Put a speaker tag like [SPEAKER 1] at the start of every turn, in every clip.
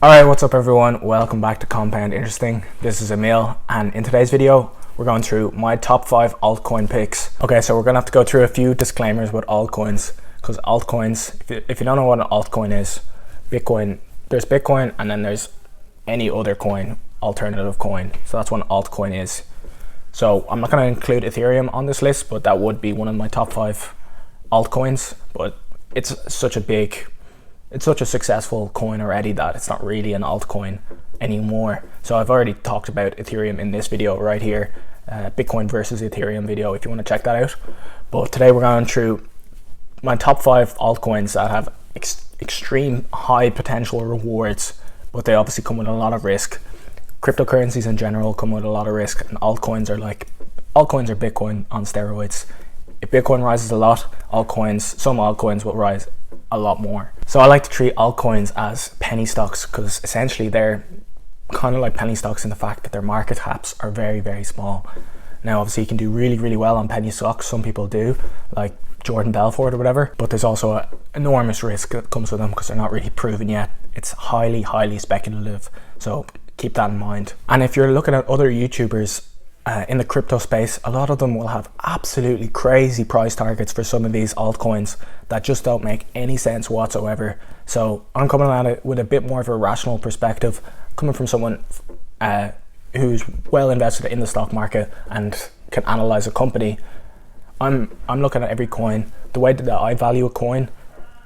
[SPEAKER 1] Alright, what's up everyone? Welcome back to Compound Interesting. This is Emil, and in today's video we're going through my top 5 altcoin picks. Okay, so we're going to have to go through a few disclaimers with altcoins, because altcoins, if you don't know what an altcoin is, there's Bitcoin and then there's any other coin, alternative coin. So that's what an altcoin is. So I'm not going to include Ethereum on this list, but that would be one of my top 5 altcoins. But it's such a successful coin already that it's not really an altcoin anymore. So I've already talked about Ethereum in this video right here, Bitcoin versus Ethereum video, if you want to check that out. But today we're going through my top 5 altcoins that have extreme high potential rewards, but they obviously come with a lot of risk. Cryptocurrencies in general come with a lot of risk, and altcoins are Bitcoin on steroids. If Bitcoin rises a lot, some altcoins will rise a lot more. So I like to treat altcoins as penny stocks, because essentially they're kind of like penny stocks in the fact that their market caps are very, very small. Now obviously you can do really, really well on penny stocks. Some people do, like Jordan Belfort or whatever, but there's also an enormous risk that comes with them because they're not really proven yet. It's highly, highly speculative. So keep that in mind. And if you're looking at other YouTubers in the crypto space, a lot of them will have absolutely crazy price targets for some of these altcoins that just don't make any sense whatsoever. So I'm coming at it with a bit more of a rational perspective, coming from someone who's well invested in the stock market and can analyze a company. I'm looking at every coin. The way that I value a coin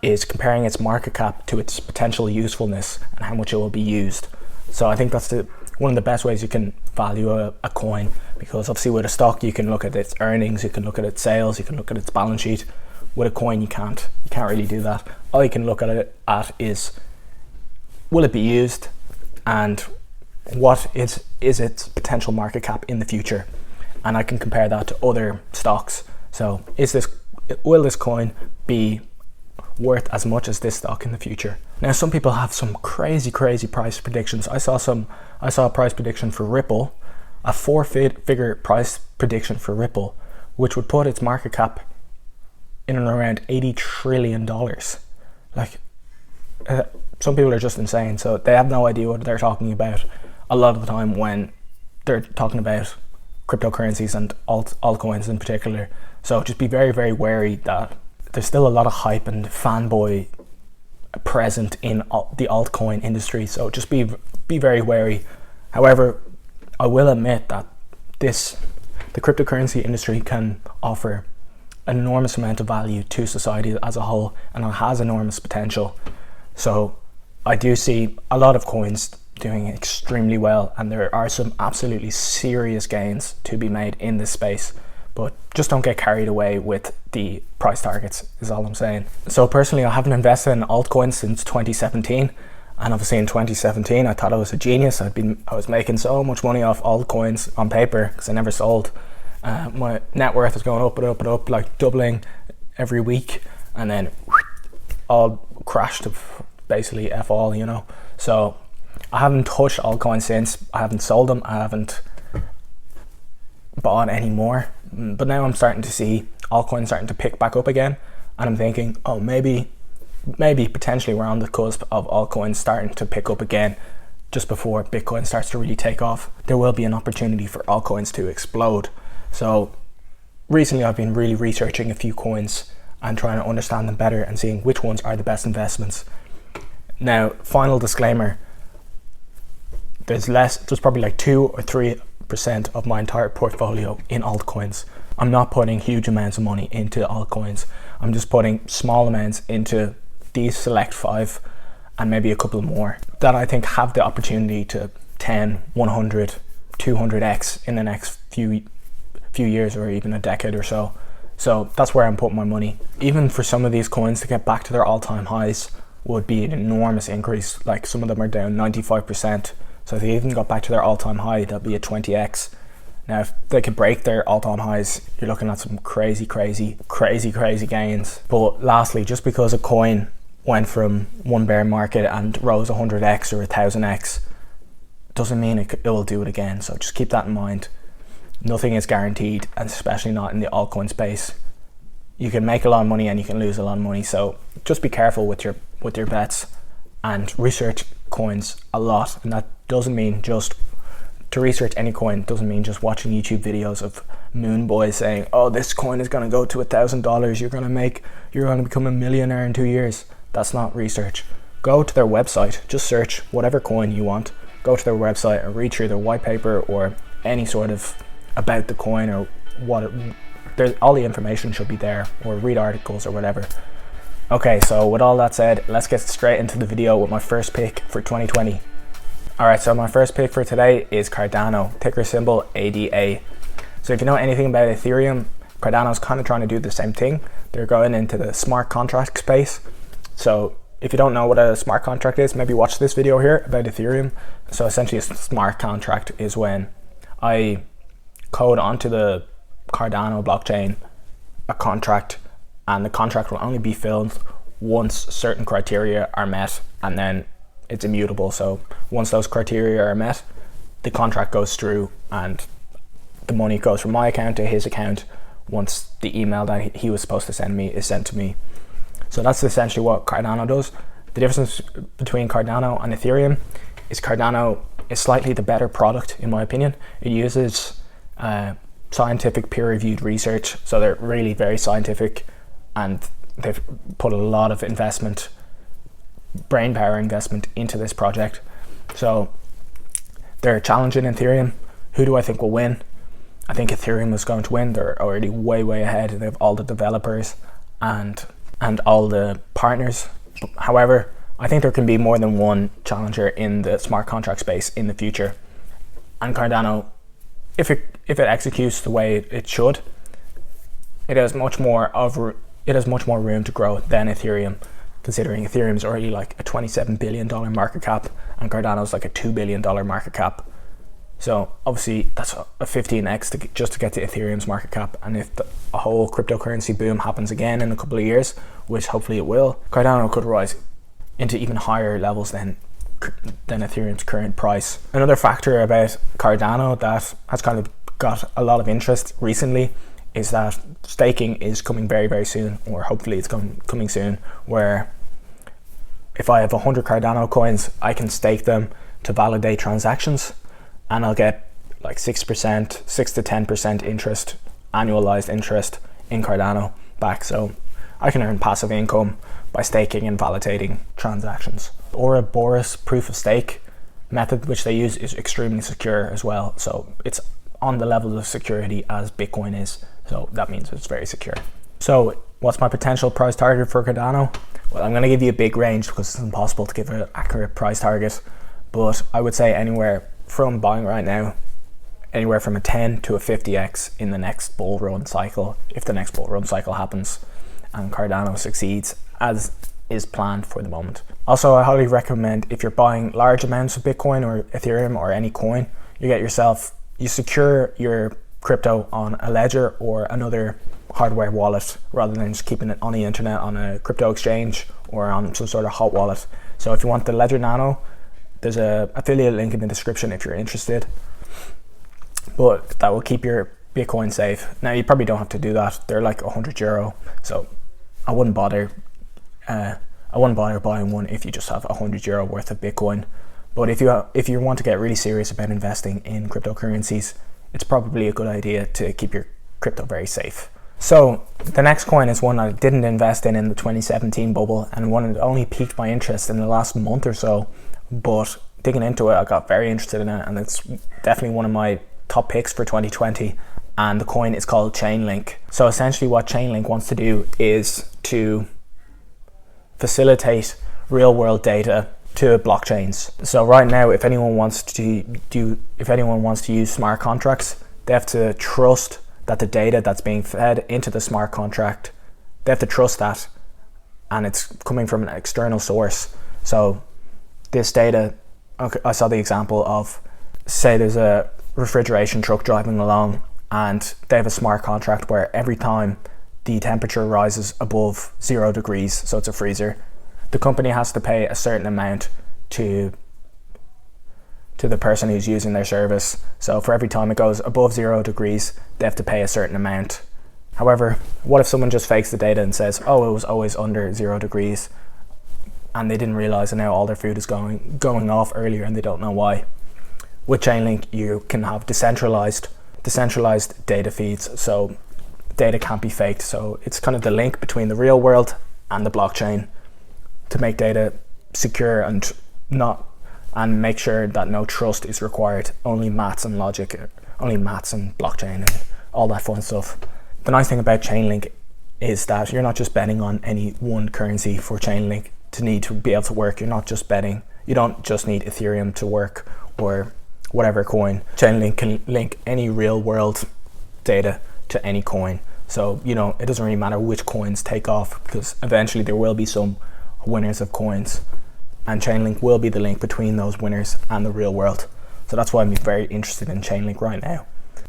[SPEAKER 1] is comparing its market cap to its potential usefulness and how much it will be used. So I think that's one of the best ways you can value a coin, because obviously with a stock you can look at its earnings, you can look at its sales, you can look at its balance sheet. With a coin you can't really do that. All you can look at it at is, will it be used, and what is its potential market cap in the future, and I can compare that to other stocks. So will this coin be worth as much as this stock in the future? Now some people have some crazy price predictions. I saw a price prediction for Ripple, a 4-figure price prediction for Ripple, which would put its market cap in and around $80 trillion. Like, some people are just insane, so they have no idea what they're talking about a lot of the time when they're talking about cryptocurrencies and altcoins in particular. So just be very, very wary that there's still a lot of hype and fanboy present in the altcoin industry. So just be very wary. However, I will admit that the cryptocurrency industry can offer an enormous amount of value to society as a whole, and it has enormous potential. So I do see a lot of coins doing extremely well, and there are some absolutely serious gains to be made in this space. But just don't get carried away with the price targets, is all I'm saying. So personally, I haven't invested in altcoins since 2017. And obviously in 2017, I thought I was a genius. I was making so much money off altcoins on paper because I never sold. My net worth was going up and up and up, like doubling every week. And then all crashed to basically F all, you know. So I haven't touched altcoins since. I haven't sold them. I haven't bought any more. But now I'm starting to see altcoins starting to pick back up again, and I'm thinking, oh, maybe potentially we're on the cusp of altcoins starting to pick up again just before Bitcoin starts to really take off. There will be an opportunity for altcoins to explode. So recently I've been really researching a few coins and trying to understand them better and seeing which ones are the best investments. Now, final disclaimer, there's probably like 2 or 3% of my entire portfolio in altcoins. I'm not putting huge amounts of money into altcoins. I'm just putting small amounts into these select 5 and maybe a couple more that I think have the opportunity to 10, 100, 200x in the next few years or even a decade or so. So that's where I'm putting my money. Even for some of these coins to get back to their all-time highs would be an enormous increase. Like some of them are down 95%. So if they even got back to their all-time high, that'd be a 20x. Now, if they could break their all-time highs, you're looking at some crazy gains. But lastly, just because a coin went from one bear market and rose 100x or 1000x doesn't mean it will do it again. So just keep that in mind. Nothing is guaranteed, and especially not in the altcoin space. You can make a lot of money and you can lose a lot of money. So just be careful with your bets and research coins a lot, and that doesn't mean just to research any coin. Doesn't mean just watching YouTube videos of moon boys saying, oh, this coin is going to go to $1,000, you're going to become a millionaire in 2 years. That's not research. Go to their website, just search whatever coin you want, go to their website and read through their white paper or any sort of about the coin, or all the information should be there, or read articles or whatever. Okay, so with all that said, let's get straight into the video with my first pick for 2020. Alright, so my first pick for today is Cardano, ticker symbol ADA. So if you know anything about Ethereum, Cardano's kind of trying to do the same thing. They're going into the smart contract space. So if you don't know what a smart contract is, maybe watch this video here about Ethereum. So essentially a smart contract is when I code onto the Cardano blockchain a contract, and the contract will only be filled once certain criteria are met, and then it's immutable. So once those criteria are met, the contract goes through and the money goes from my account to his account once the email that he was supposed to send me is sent to me. So that's essentially what Cardano does. The difference between Cardano and Ethereum is Cardano is slightly the better product, in my opinion. It uses scientific peer-reviewed research, so they're really very scientific, and they've put a lot of investment, brain power investment into this project. So they're challenging Ethereum. Who do I think will win? I think Ethereum is going to win. They're already way ahead. They have all the developers and all the partners. However, I think there can be more than one challenger in the smart contract space in the future. And Cardano, if it executes the way it should, it has much more room to grow than Ethereum, considering Ethereum is already like a $27 billion market cap and Cardano's like a $2 billion market cap. So obviously that's a 15x just to get to Ethereum's market cap. And if a whole cryptocurrency boom happens again in a couple of years, which hopefully it will, Cardano could rise into even higher levels than Ethereum's current price. Another factor about Cardano that has kind of got a lot of interest recently is that staking is coming very soon, or hopefully it's coming soon, where if I have 100 Cardano coins, I can stake them to validate transactions, and I'll get like 6 to 10% interest, annualized interest in Cardano back. So I can earn passive income by staking and validating transactions. Or a Boris proof of stake method which they use is extremely secure as well. So it's on the level of security as Bitcoin is. So that means it's very secure. So what's my potential price target for Cardano? Well, I'm going to give you a big range because it's impossible to give an accurate price target. But I would say anywhere from buying right now, anywhere from a 10 to a 50x in the next bull run cycle, if the next bull run cycle happens and Cardano succeeds as is planned for the moment. Also, I highly recommend, if you're buying large amounts of Bitcoin or Ethereum or any coin, you secure your crypto on a ledger or another hardware wallet rather than just keeping it on the internet on a crypto exchange or on some sort of hot wallet. So if you want the Ledger Nano, there's a affiliate link in the description if you're interested, but that will keep your Bitcoin safe. Now you probably don't have to do that. They're like €100, so I wouldn't bother buying one if you just have €100 worth of Bitcoin. But if you want to get really serious about investing in cryptocurrencies, it's probably a good idea to keep your crypto very safe. So the next coin is one I didn't invest in the 2017 bubble, and one that only piqued my interest in the last month or so. But digging into it, I got very interested in it, and it's definitely one of my top picks for 2020. And the coin is called Chainlink. So essentially what Chainlink wants to do is to facilitate real world data to blockchains. So right now, if anyone wants to use smart contracts, they have to trust that the data that's being fed into the smart contract, they have to trust that, and it's coming from an external source. So this data, okay, I saw the example of, say there's a refrigeration truck driving along and they have a smart contract where every time the temperature rises above 0 degrees, so it's a freezer, the company has to pay a certain amount to the person who's using their service. So for every time it goes above 0 degrees, they have to pay a certain amount. However, what if someone just fakes the data and says, oh, it was always under 0 degrees? and they didn't realize, and now all their food is going off earlier and they don't know why. With Chainlink, you can have decentralized data feeds, so data can't be faked. So it's kind of the link between the real world and the blockchain to make data secure and make sure that no trust is required, only maths and logic, only maths and blockchain and all that fun stuff. The nice thing about Chainlink is that you're not just betting on any one currency for Chainlink to need to be able to work. You don't just need Ethereum to work or whatever coin. Chainlink can link any real world data to any coin. So, it doesn't really matter which coins take off, because eventually there will be some winners of coins, and Chainlink will be the link between those winners and the real world. So that's why I'm very interested in Chainlink right now.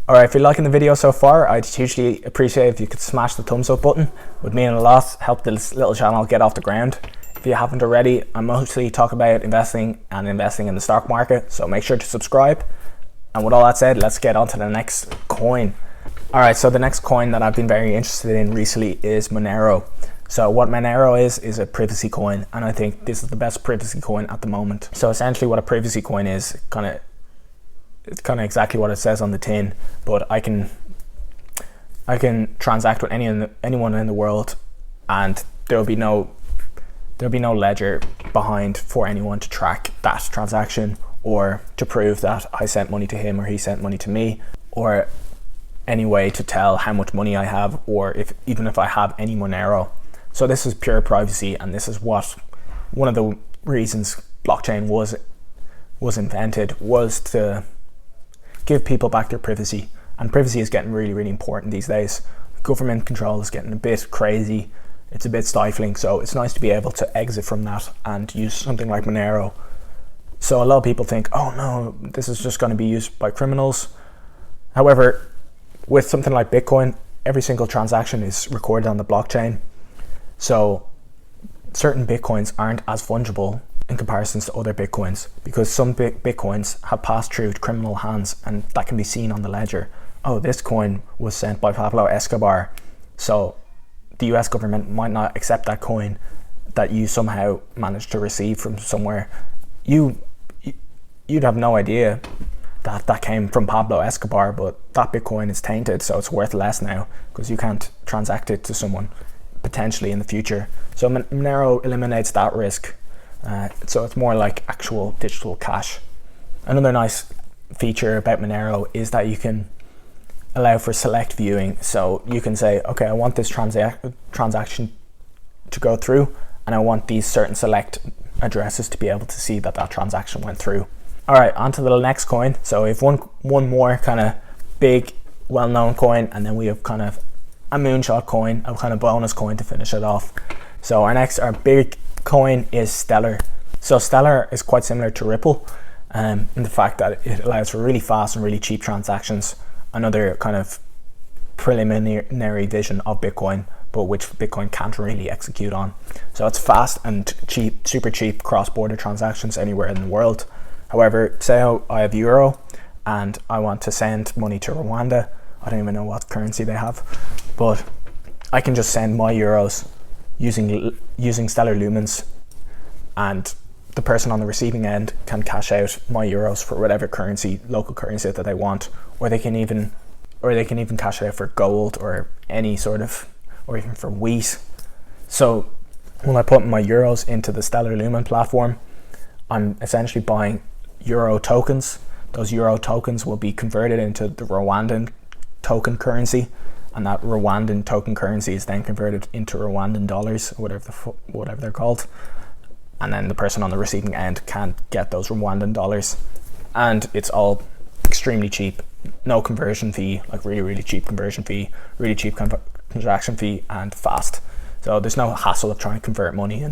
[SPEAKER 1] Alright, if you're liking the video so far, I'd hugely appreciate if you could smash the thumbs up button. It would mean a lot, help this little channel get off the ground. If you haven't already, I mostly talk about investing in the stock market, so make sure to subscribe. And with all that said, let's get on to the next coin. Alright, so the next coin that I've been very interested in recently is Manero. So what Manero is a privacy coin, and I think this is the best privacy coin at the moment. So essentially what a privacy coin is, it's kind of exactly what it says on the tin, but I can transact with anyone in the world, and there'll be no ledger behind for anyone to track that transaction, or to prove that I sent money to him or he sent money to me, or any way to tell how much money I have, or even if I have any Monero. So this is pure privacy, and this is what one of the reasons blockchain was invented, was to give people back their privacy. And privacy is getting really, really important these days. Government control is getting a bit crazy. It's a bit stifling, so it's nice to be able to exit from that and use something like Monero. So a lot of people think, oh no, this is just going to be used by criminals. However, with something like Bitcoin, every single transaction is recorded on the blockchain. So certain Bitcoins aren't as fungible in comparison to other Bitcoins, because some Bitcoins have passed through criminal hands, and that can be seen on the ledger. Oh, this coin was sent by Pablo Escobar. So the US government might not accept that coin that you somehow managed to receive from somewhere. You'd have no idea that came from Pablo Escobar, but that Bitcoin is tainted, so it's worth less now because you can't transact it to someone potentially in the future. So Monero eliminates that risk. So it's more like actual digital cash. Another nice feature about Monero is that you can allow for select viewing. So you can say, okay, I want this transaction to go through, and I want these certain select addresses to be able to see that transaction went through. All right, on to the next coin. So we have one more kind of big, well-known coin, and then we have kind of a moonshot coin, a kind of bonus coin to finish it off. So our big coin is Stellar. So Stellar is quite similar to Ripple in the fact that it allows for really fast and really cheap transactions. Another kind of preliminary vision of Bitcoin, but which Bitcoin can't really execute on. So it's fast and cheap, super cheap cross-border transactions anywhere in the world. However, say I have Euro and I want to send money to Rwanda. I don't even know what currency they have, but I can just send my Euros using Stellar Lumens, and the person on the receiving end can cash out my Euros for whatever currency, local currency that they want, or they can even cash it out for gold or any sort of, or even for wheat. So when I put my Euros into the Stellar Lumen platform, I'm essentially buying Euro tokens. Those Euro tokens will be converted into the Rwandan token currency, and that Rwandan token currency is then converted into Rwandan dollars, whatever they're called, and then the person on the receiving end can get those Rwandan dollars, and it's all extremely cheap, no conversion fee, like really cheap conversion fee, really cheap transaction fee, and fast. So there's no hassle of trying to convert money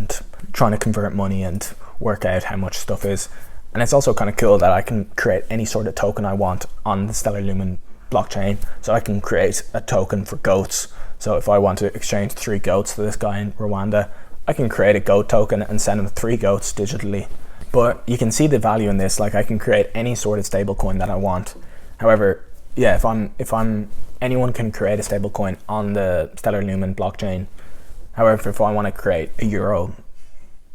[SPEAKER 1] and work out how much stuff is. And it's also kind of cool that I can create any sort of token I want on the Stellar Lumen blockchain. So I can create a token for goats. So if I want to exchange 3 goats to this guy in Rwanda, I can create a goat token and send him 3 goats digitally. But you can see the value in this. Like, I can create any sort of stable coin that I want. However, yeah, if anyone can create a stable coin on the Stellar Lumen blockchain. However, if I want to create a Euro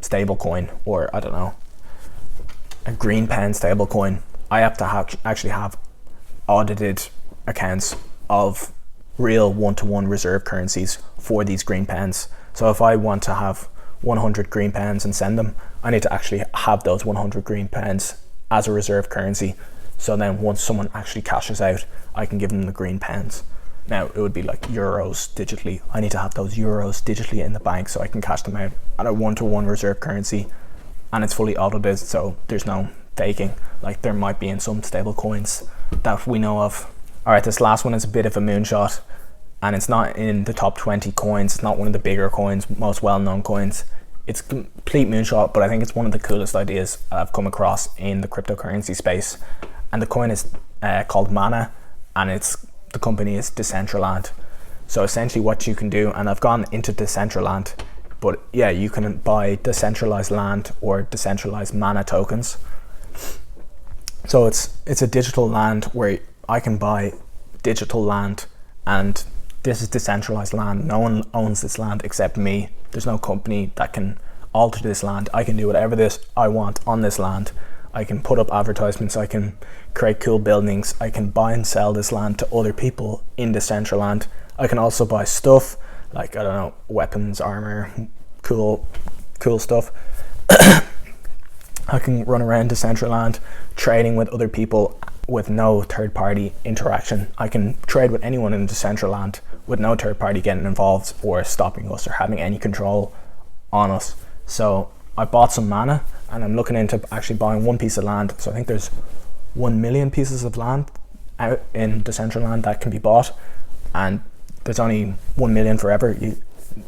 [SPEAKER 1] stablecoin, or I don't know, a green pen stablecoin, I have to actually have audited accounts of real one-to-one reserve currencies for these green pens. So if I want to have 100 green pens and send them, I need to actually have those 100 green pens as a reserve currency. So then once someone actually cashes out, I can give them the green pens. Now it would be like euros digitally. I need to have those euros digitally in the bank so I can cash them out at a one-to-one reserve currency, and it's fully audited, so there's no faking like there might be in some stable coins that we know of. All right, this last one is a bit of a moonshot, and it's not in the top 20 coins. It's not one of the bigger coins, most well-known coins. It's a complete moonshot, but I think it's one of the coolest ideas I've come across in the cryptocurrency space. And the coin is called Mana, and the company is Decentraland. So essentially what you can do, and I've gone into Decentraland, but yeah, you can buy decentralized land or decentralized Mana tokens. So it's a digital land where I can buy digital land, and this is decentralized land. No one owns this land except me. There's no company that can alter this land. I can do whatever I want on this land. I can put up advertisements, I can create cool buildings, I can buy and sell this land to other people in Decentraland. I can also buy stuff like, I don't know, weapons, armor, cool stuff. I can run around Decentraland trading with other people with no third party interaction. I can trade with anyone in Decentraland with no third party getting involved or stopping us or having any control on us. So I bought some Mana, and I'm looking into actually buying one piece of land. So I think there's 1 million pieces of land out in Decentraland that can be bought, and there's only 1 million forever.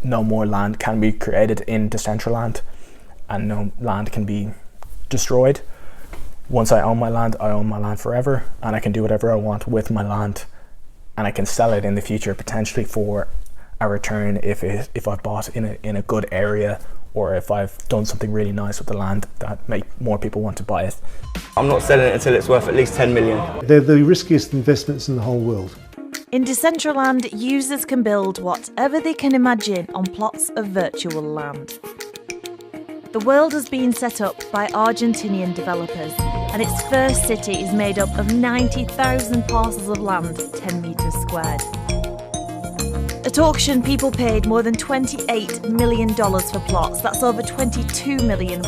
[SPEAKER 1] No more land can be created in Decentraland, and no land can be destroyed. Once I own my land forever, and I can do whatever I want with my land, and I can sell it in the future potentially for a return if I bought in a good area, or if I've done something really nice with the land that make more people want to buy it.
[SPEAKER 2] I'm not selling it until it's worth at least 10 million.
[SPEAKER 3] They're the riskiest investments in the whole world.
[SPEAKER 4] In Decentraland, users can build whatever they can imagine on plots of virtual land. The world has been set up by Argentinian developers, and its first city is made up of 90,000 parcels of land, 10 metres squared. At auction, people paid more than $28 million for plots. That's over £22 million,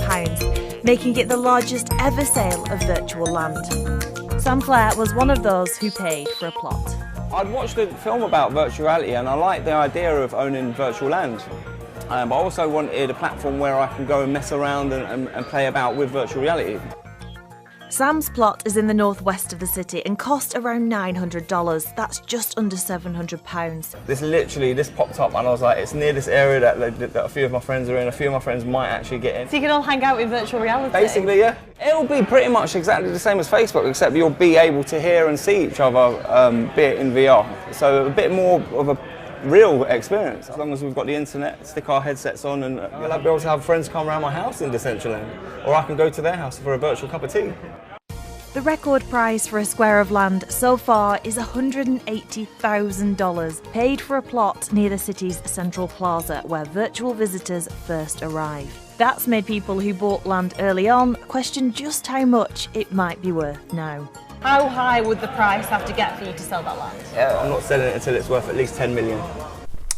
[SPEAKER 4] making it the largest ever sale of virtual land. Sam Clare was one of those who paid for a plot.
[SPEAKER 2] I'd watched a film about virtual reality, and I liked the idea of owning virtual land. But I also wanted a platform where I can go and mess around and play about with virtual reality.
[SPEAKER 4] Sam's plot is in the northwest of the city and cost around $900. That's just under £700.
[SPEAKER 2] This popped up, and I was like, it's near this area that a few of my friends are in. A few of my friends might actually get in.
[SPEAKER 5] So you can all hang out in virtual reality?
[SPEAKER 2] Basically, yeah. It'll be pretty much exactly the same as Facebook, except you'll be able to hear and see each other, be it in VR. So a bit more of a real experience. As long as we've got the internet, stick our headsets on, and you'll be able to have friends come around my house in Decentraland, or I can go to their house for a virtual cup of tea.
[SPEAKER 4] The record price for a square of land so far is $180,000, paid for a plot near the city's central plaza where virtual visitors first arrive. That's made people who bought land early on question just how much it might be worth now.
[SPEAKER 5] How high would the price have to get for you to sell that land?
[SPEAKER 2] Yeah, I'm not selling it until it's worth at least 10 million.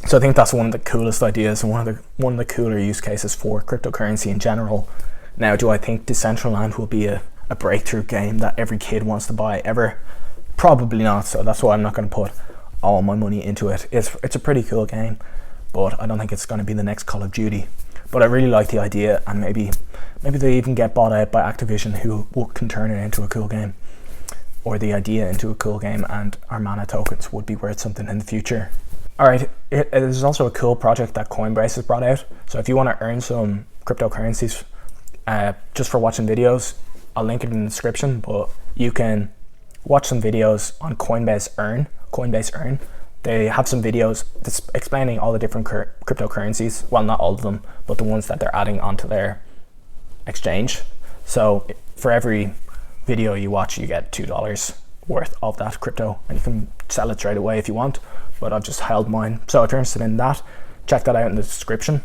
[SPEAKER 1] So I think that's one of the coolest ideas and one of the cooler use cases for cryptocurrency in general. Now, do I think Decentraland will be a breakthrough game that every kid wants to buy ever? Probably not, so that's why I'm not going to put all my money into it. It's a pretty cool game, but I don't think it's going to be the next Call of Duty. But I really like the idea, and maybe they even get bought out by Activision, who can turn it into a cool game, or the idea into a cool game, and our Mana tokens would be worth something in the future. Alright, there's also a cool project that Coinbase has brought out. So if you want to earn some cryptocurrencies just for watching videos, I'll link it in the description, but you can watch some videos on Coinbase Earn. They have some videos that's explaining all the different cryptocurrencies. Well, not all of them, but the ones that they're adding onto their exchange. So for every video you watch, you get $2 worth of that crypto, and you can sell it straight away if you want, but I've just held mine. So if you're interested in that, check that out in the description.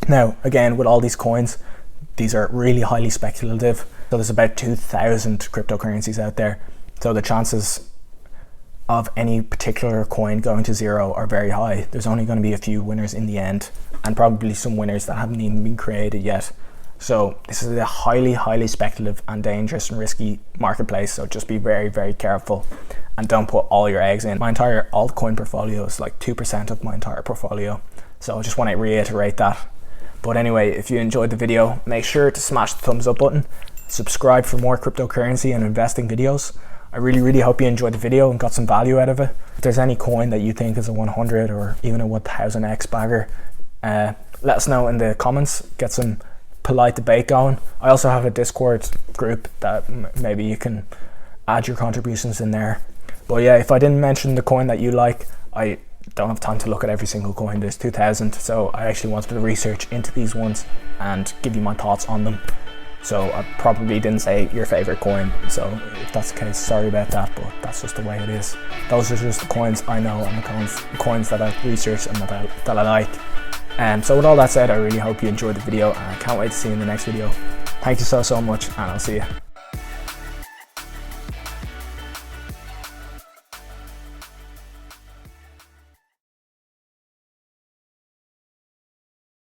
[SPEAKER 1] Now, again, with all these coins, these are really highly speculative. So there's about 2,000 cryptocurrencies out there. So the chances of any particular coin going to zero are very high. There's only going to be a few winners in the end, and probably some winners that haven't even been created yet. So this is a highly speculative and dangerous and risky marketplace. So just be very, very careful and don't put all your eggs in. My entire altcoin portfolio is like 2% of my entire portfolio. So I just want to reiterate that. But anyway, if you enjoyed the video, make sure to smash the thumbs up button, subscribe for more cryptocurrency and investing videos. I really hope you enjoyed the video and got some value out of it. If there's any coin that you think is a 100 or even a 1000x bagger, let us know in the comments, get some polite debate going. I also have a Discord group that maybe you can add your contributions in there. But yeah, if I didn't mention the coin that you like, I don't have time to look at every single coin. There's 2,000, so I actually wanted to research into these ones and give you my thoughts on them. So I probably didn't say your favorite coin, so if that's the case, sorry about that, but that's just the way it is. Those are just the coins I know and the coins that I've researched and that I like. So with all that said, I really hope you enjoyed the video, and I can't wait to see you in the next video. Thank you so much, and I'll see you.